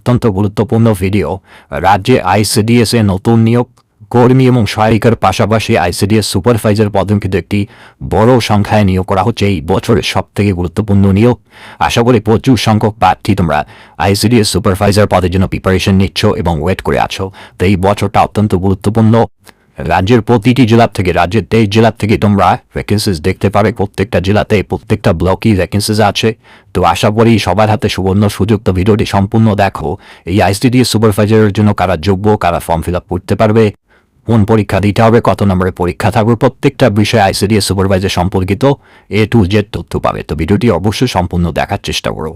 অত্যন্ত গুরুত্বপূর্ণ ভিডিও। রাজ্যে আইসিডিএস এ নতুন নিয়োগ কর্মী এবং সহায়িকার পাশাপাশি আইসিডিএস সুপারভাইজার পদে কিন্তু একটি বড় সংখ্যায় নিয়োগ করা হচ্ছে। এই বছরের সবথেকে গুরুত্বপূর্ণ নিয়োগ। আশা করি প্রচুর সংখ্যক প্রার্থী তোমরা আইসিডিএস সুপারভাইজার পদের জন্য প্রিপারেশন নিচ্ছ এবং ওয়েট করে আছো। তো এই বছরটা অত্যন্ত গুরুত্বপূর্ণ। রাজ্যের প্রতিটি জেলা থেকে, রাজ্যের 23 জেলা থেকে তোমরা ভ্যাকেন্সিস দেখতে পাবে। প্রত্যেকটা জেলাতে, প্রত্যেকটা ব্লকেই ভ্যাকেন্সিস আছে। তো আশা করি সবার হাতে সুবর্ণ সুযোগ। তো ভিডিওটি সম্পূর্ণ দেখো। এই আইসিডিএস সুপারভাইজারের জন্য কারা যোগ্য, কারা ফর্ম ফিল আপ করতে পারবে, কোন পরীক্ষা দিতে হবে, কত নম্বরের পরীক্ষা থাকবে, প্রত্যেকটা বিষয়ে আইসিডিএস সুপারভাইজার সম্পর্কিত A to Z তথ্য পাবে। তো ভিডিওটি অবশ্যই সম্পূর্ণ দেখার চেষ্টা করো।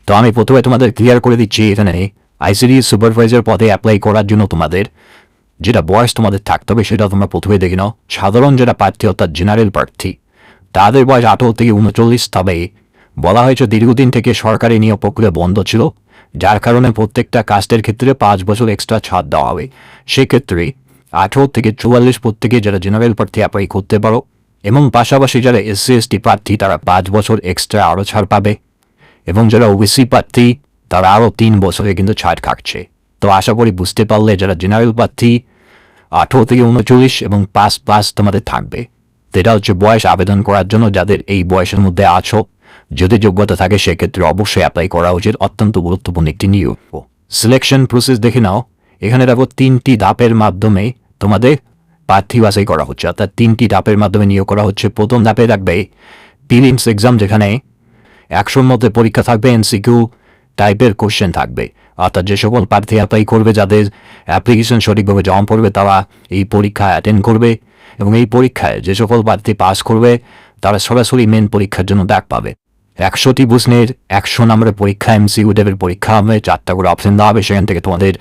তো আমি প্রথমে তোমাদের ক্লিয়ার করে দিচ্ছি, এখানে আইসিডিএস সুপারভাইজার পদে অ্যাপ্লাই করার জন্য তোমাদের যেটা বয়স তোমাদের থাকতে হবে সেটা তোমরা প্রথমে দেখে নাও। সাধারণ যেটা প্রার্থী অর্থাৎ জেনারেল প্রার্থী তাদের বয়স 18 থেকে 39। তবে বলা হয়েছে দীর্ঘদিন থেকে সরকারি নিয়োগ প্রক্রিয়া বন্ধ ছিল, যার কারণে প্রত্যেকটা কাস্টের ক্ষেত্রে 5 বছর এক্সট্রা ছাড় দেওয়া হবে। সেক্ষেত্রে 18 থেকে 44 প্রত্যেকে যারা জেনারেল প্রার্থী অ্যাপ্লাই করতে পারো, এবং পাশাপাশি যারা SC ST প্রার্থী তারা 5 বছর এক্সট্রা আরও ছাড় পাবে, এবং যারা ওবিসি প্রার্থী তারা আরও 3 বছরে কিন্তু ছাড় কাটছে। তো আশা করি বুঝতে পারলে যারা জেনারেল প্রার্থী 18 থেকে 39 এবং 5+ তোমাদের থাকবে। এটা হচ্ছে বয়স আবেদন করার জন্য। যাদের এই বয়সের মধ্যে আছো, যদি যোগ্যতা থাকে সেক্ষেত্রে অবশ্যই অ্যাপ্লাই করা উচিত। অত্যন্ত গুরুত্বপূর্ণ একটি নিয়োগ। সিলেকশন প্রসেস দেখে নাও। এখানে দেখো 3টি ধাপের মাধ্যমে তোমাদের প্রার্থী বাছাই করা হচ্ছে, অর্থাৎ 3টি ধাপের মাধ্যমে নিয়োগ করা হচ্ছে। প্রথম ধাপে থাকবে প্রিলিমস এক্সাম, যেখানে 100-র মধ্যে পরীক্ষা থাকবে, এমসিকিউ টাইপের কোশ্চেন থাকবে। অর্থাৎ যে সকল প্রার্থী অ্যাপ্লাই করবে, যাদের অ্যাপ্লিকেশন সঠিকভাবে জমা পড়বে, তারা এই পরীক্ষা অ্যাটেন্ড করবে, এবং এই পরীক্ষায় যে সকল প্রার্থী পাস করবে তারা সরাসরি মেন পরীক্ষার জন্য ডাক পাবে। 100টি প্রশ্নের 100 নম্বরের পরীক্ষা, এমসিকিউ টাইপের পরীক্ষা হবে। 4টা করে অপশন দেওয়া হবে, সেখান থেকে তোমাদের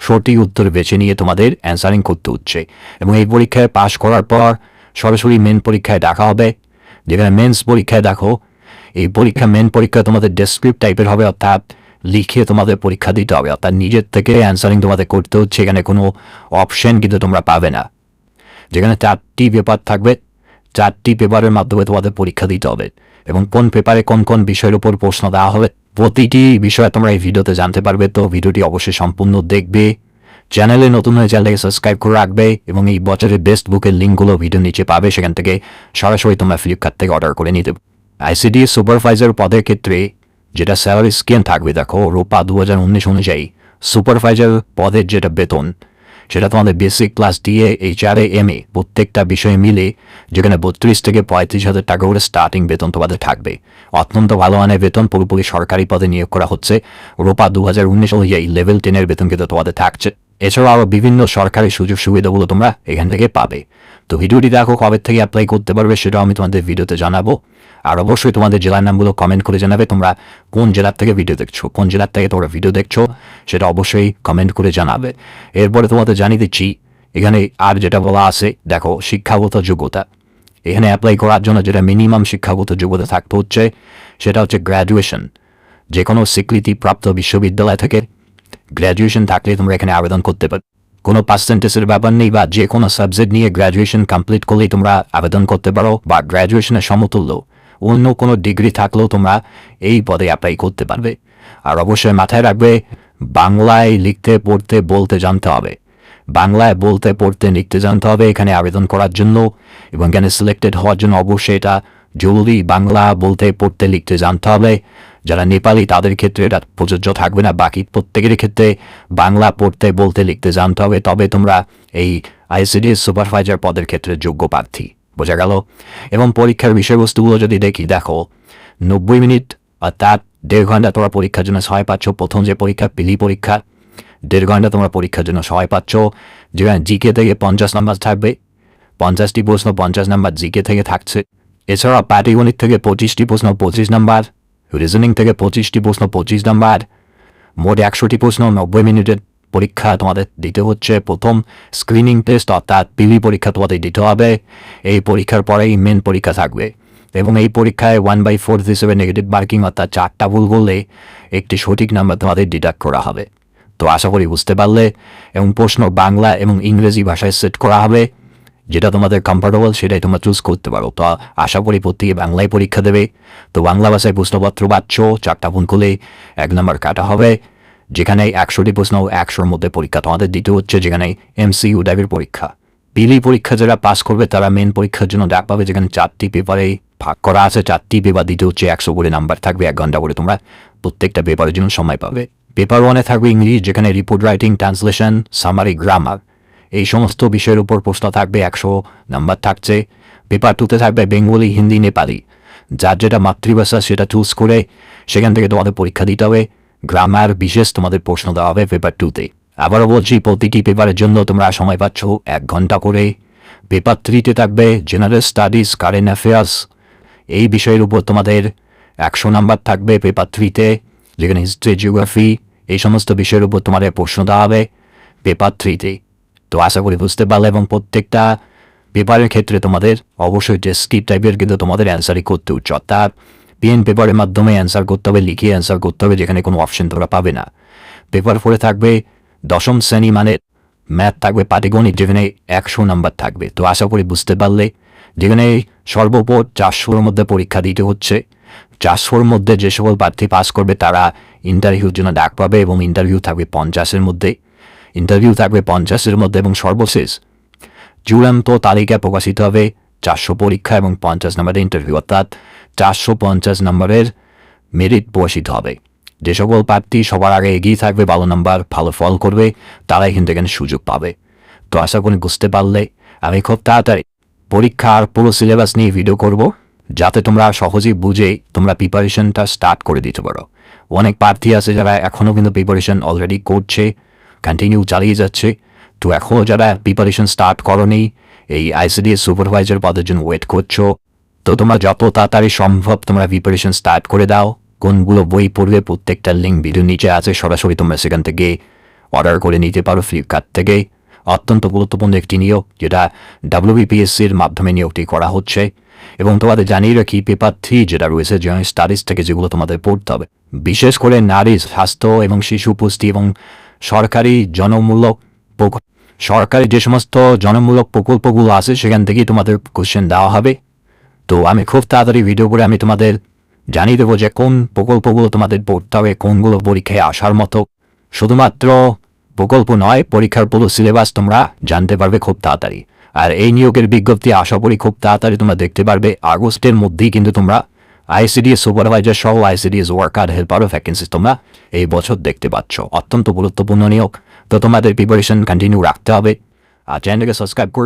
সঠিক উত্তর বেছে নিয়ে তোমাদের অ্যান্সারিং করতে হচ্ছে, এবং এই পরীক্ষায় পাস করার পর সরাসরি মেন পরীক্ষায় ডাকা হবে। যেখানে মেন্স পরীক্ষায় দেখো, এই পরীক্ষা মেন পরীক্ষা তোমাদের ডেসক্রিপ্ট টাইপের হবে, অর্থাৎ লিখে তোমাদের পরীক্ষা দিতে হবে, অর্থাৎ নিজের থেকে অ্যান্সারিং তোমাদের করতে হচ্ছে। এখানে কোনো অপশন কিন্তু তোমরা পাবে না। যেখানে 4টি পেপার থাকবে, 4টি পেপারের মাধ্যমে তোমাদের পরীক্ষা দিতে হবে, এবং কোন পেপারে কোন কোন বিষয়ের উপর প্রশ্ন দেওয়া হবে প্রতিটি বিষয়ে তোমরা এই ভিডিওতে জানতে পারবে। তো ভিডিওটি অবশ্যই সম্পূর্ণ দেখবে। চ্যানেলে নতুন হয়ে চ্যানেলকে সাবস্ক্রাইব করে রাখবে, এবং এই বছরের বেস্ট বুকের লিঙ্কগুলো ভিডিও নিচে পাবে, সেখান থেকে সরাসরি তোমরা ফ্লিপকার্ট থেকে অর্ডার করে নিতে। আইসিডিএস সুপারভাইজার পদের ক্ষেত্রে যেটা স্যালারি স্কেল থাকবে, দেখো রূপা 2019 অনুযায়ী সুপারভাইজার পদের যেটা বেতন, সেটা তোমাদের বেসিক ক্লাস দিয়ে HRA MA প্রত্যেকটা বিষয়ে মিলে যেখানে 32 থেকে 35,000 টাকা করে স্টার্টিং বেতন তোমাদের থাকবে। অত্যন্ত ভালো মানের বেতন, পুরোপুরি সরকারি পদে নিয়োগ করা হচ্ছে। রূপা 2019 অনুযায়ী লেভেল 10-এর বেতন কিন্তু তোমাদের থাকছে। এছাড়াও আরও বিভিন্ন সরকারি সুযোগ সুবিধাগুলো তোমরা এখান থেকে পাবে। তো ভিডিওটি দেখো, কবে থেকে অ্যাপ্লাই করতে পারবে সেটাও আমি তোমাদের ভিডিওতে জানাবো। আর অবশ্যই তোমাদের জেলার নামগুলো কমেন্ট করে জানাবে তোমরা কোন জেলার থেকে ভিডিও দেখছো, কোন জেলার থেকে তোমরা ভিডিও দেখছো সেটা অবশ্যই কমেন্ট করে জানাবে। এরপরে তোমাদের জানিয়ে দিচ্ছি এখানে আর যেটা বলা আছে, দেখো শিক্ষাগত যোগ্যতা। এখানে অ্যাপ্লাই করার জন্য যেটা মিনিমাম শিক্ষাগত যোগ্যতা থাকতে হচ্ছে সেটা হচ্ছে গ্র্যাজুয়েশন। যে কোনো স্বীকৃতিপ্রাপ্ত বিশ্ববিদ্যালয় থেকে গ্র্যাজুয়েশন থাকলে তোমরা এখানে আবেদন করতে পারো। কোনো পার্সেন্টেজের ব্যাপার নেই, বা যে কোনো সাবজেক্ট নিয়ে গ্র্যাজুয়েশন কমপ্লিট করলেই তোমরা আবেদন করতে পারো, বা গ্র্যাজুয়েশনের সমতুল্য অন্য কোনো ডিগ্রি থাকলেও তোমরা এই পদে অ্যাপ্লাই করতে পারবে। আর অবশ্যই মাথায় রাখবে, বাংলায় লিখতে পড়তে বলতে জানতে হবে। বাংলায় বলতে পড়তে লিখতে জানতে হবে এখানে আবেদন করার জন্য, এবং এখানে সিলেক্টেড হওয়ার জন্য অবশ্যই এটা জরুরি, বাংলা বলতে পড়তে লিখতে জানতে হবে। যারা নেপালি তাদের ক্ষেত্রে এটা প্রযোজ্য থাকবে না, বাকি প্রত্যেকের ক্ষেত্রে বাংলা পড়তে বলতে লিখতে জানতে হবে, তবে তোমরা এই আইসিডিএস সুপারভাইজার পদের ক্ষেত্রে যোগ্য প্রার্থী। বোঝা গেল? এবং পরীক্ষার বিষয়বস্তুগুলো যদি দেখি, দেখো 90 মিনিট অর্থাৎ 1.5 ঘন্টা তোমরা পরীক্ষার জন্য সময় পাচ্ছ। প্রথম যে পরীক্ষা পিলি পরীক্ষা, 1.5 ঘন্টা তোমরা পরীক্ষার জন্য সময় পাচ্ছ। যেখানে জিকে থেকে 50 নাম্বার থাকবে, 50টি প্রশ্ন 50 নাম্বার জিকে থেকে থাকছে। এছাড়া পাটিগণিত থেকে 25টি প্রশ্ন 25 নাম্বার, রিজনিং থেকে 25টি প্রশ্ন 25 নাম্বার, মোট 100টি প্রশ্ন 90 মিনিটের পরীক্ষা তোমাদের দিতে হচ্ছে। প্রথম স্ক্রিনিং টেস্ট অর্থাৎ পিলি পরীক্ষা তোমাদের দিতে হবে। এই পরীক্ষার পরেই মেন পরীক্ষা থাকবে, এবং এই পরীক্ষায় 1/4 হিসেবে নেগেটিভ মার্কিং অর্থাৎ 4টা ভুল করলে একটি সঠিক নাম্বার তোমাদের ডিডাক্ট করা হবে। তো আশা করি বুঝতে পারলে, এবং প্রশ্ন বাংলা এবং ইংরেজি ভাষায় সেট করা হবে। যেটা তোমাদের কমফোর্টেবল সেটাই তোমরা চুজ করতে পারো। তো আশা করি প্রত্যেকে বাংলায় পরীক্ষা দেবে। তো বাংলা ভাষায় প্রশ্নপত্র পাচ্ছ, 4টা ভুল করলে 1 নাম্বার কাটা হবে। যেখানে 100টি প্রশ্ন 100-র মধ্যে পরীক্ষা তোমাদের দিতে হচ্ছে, যেখানে MCQ টাইপের পরীক্ষা। পিলি পরীক্ষা যারা পাস করবে তারা মেন পরীক্ষার জন্য ডাক পাবে, যেখানে 4টি পেপারে ভাগ করা আছে। 4টি পেপার দিতে হচ্ছে, 100 করে নাম্বার থাকবে, 1 ঘন্টা করে তোমরা প্রত্যেকটা পেপারের জন্য সময় পাবে। পেপার 1-এ থাকবে ইংলিশ, যেখানে report writing, translation, summary, grammar এই সমস্ত বিষয়ের উপর প্রশ্ন থাকবে, 100 নাম্বার থাকছে। পেপার 2-তে থাকবে বেঙ্গলি, হিন্দি, নেপালি, যার যেটা মাতৃভাষা সেটা চুজ করে সেখান থেকে তোমাদের পরীক্ষা দিতে হবে। গ্রামার বিশেষ তোমাদের প্রশ্ন দেওয়া হবে পেপার 2-তে। আবারও বলছি, প্রতিটি পেপারের জন্য তোমরা সময় পাচ্ছ 1 ঘন্টা করে। পেপার 3-তে থাকবে জেনারেল স্টাডিজ, কারেন্ট অ্যাফেয়ার্স এই বিষয়ের উপর তোমাদের 100 নাম্বার থাকবে পেপার 3-তে, যেখানে হিস্ট্রি, জিওগ্রাফি এই সমস্ত বিষয়ের উপর তোমাদের প্রশ্ন দেওয়া হবে পেপার 3-তে। তো আশা করি বুঝতে পারলে, এবং প্রত্যেকটা পেপারের ক্ষেত্রে তোমাদের অবশ্যই ডেসক্রিপ্টিভ টাইপের কিন্তু তোমাদের অ্যান্সারই করতে হচ্ছে, অর্থাৎ পেন পেপারের মাধ্যমে অ্যান্সার করতে হবে, লিখে অ্যান্সার করতে হবে, যেখানে কোনো অপশন তোমরা পাবে না। পেপার 4-এ থাকবে 10ম শ্রেণী মানে ম্যাথ থাকবে, পাটিগণিত, যেখানে 100 নাম্বার থাকবে। তো আশা করি বুঝতে পারলে, যেখানে সর্বোপর 400-র মধ্যে পরীক্ষা দিতে হচ্ছে। 400-র মধ্যে যে সকল প্রার্থী পাস করবে তারা ইন্টারভিউর জন্য ডাক পাবে, এবং ইন্টারভিউ থাকবে 50-এর মধ্যে। এবং সর্বশেষ চূড়ান্ত তালিকা প্রকাশিত হবে 400 পরীক্ষা এবং 50 নম্বরের ইন্টারভিউ, অর্থাৎ 450 নম্বরের মেরিট প্রকাশিত হবে। যে সকল প্রার্থী সবার আগে এগিয়ে থাকবে, ভালো নাম্বার ভালো ফল করবে, তারাই কিন্তু এখানে সুযোগ পাবে। তো আশা করি বুঝতে পারলে, আমি খুব তাড়াতাড়ি পরীক্ষার পুরো সিলেবাস নিয়ে ভিডিও করব, যাতে তোমরা সহজেই বুঝে তোমরা প্রিপারেশনটা স্টার্ট করে দিতে পারো। অনেক প্রার্থী আছে যারা এখনও কিন্তু প্রিপারেশন অলরেডি করছে, কন্টিনিউ চালিয়ে যাচ্ছে। তো এখনও যারা প্রিপারেশন স্টার্ট করনি, এই ICDS সুপারভাইজার পদের জন্য ওয়েট করছো, তো তোমরা যত তাড়াতাড়ি সম্ভব তোমরা প্রিপারেশন স্টার্ট করে দাও। কোনগুলো বই পড়বে প্রত্যেকটা লিঙ্ক ভিডিও নিচে আছে, সরাসরি তোমরা সেখান থেকে অর্ডার করে নিতে পারো ফ্লিপকার্ট থেকে। অত্যন্ত গুরুত্বপূর্ণ একটি নিয়োগ, যেটা WBPSCর মাধ্যমে নিয়োগটি করা হচ্ছে। এবং তোমাদের জানিয়ে রাখি, পেপার 3 যেটা রয়েছে জেনারেল স্টাডিজ থেকে, যেগুলো তোমাদের পড়তে হবে, বিশেষ করে নারী স্বাস্থ্য এবং শিশু পুষ্টি এবং সরকারি যে সমস্ত জনমূলক প্রকল্পগুলো আছে সেখান থেকেই তোমাদের কোশ্চেন দেওয়া হবে। তো আমি খুব তাড়াতাড়ি ভিডিও করে আমি তোমাদের জানিয়ে দেবো যে কোন প্রকল্পগুলো তোমাদের পড়তে হবে, কোনগুলো পরীক্ষায় আসার মতো। শুধুমাত্র প্রকল্প নয়, পরীক্ষার পুরো সিলেবাস তোমরা জানতে পারবে খুব তাড়াতাড়ি। আর এই নিয়োগের বিজ্ঞপ্তি আশা করি খুব তাড়াতাড়ি তোমরা দেখতে পারবে। আগস্টের মধ্যেই কিন্তু তোমরা ICDS সুপারভাইজার সহ ICDS ওয়ার্কার হেল্পারও ভ্যাকেন্সি তোমরা এই বছর দেখতে পাচ্ছ। অত্যন্ত গুরুত্বপূর্ণ নিয়োগ, তো তোমাদের প্রিপারেশন কন্টিনিউ রাখতে হবে। আর চ্যানেলকে সাবস্ক্রাইব করে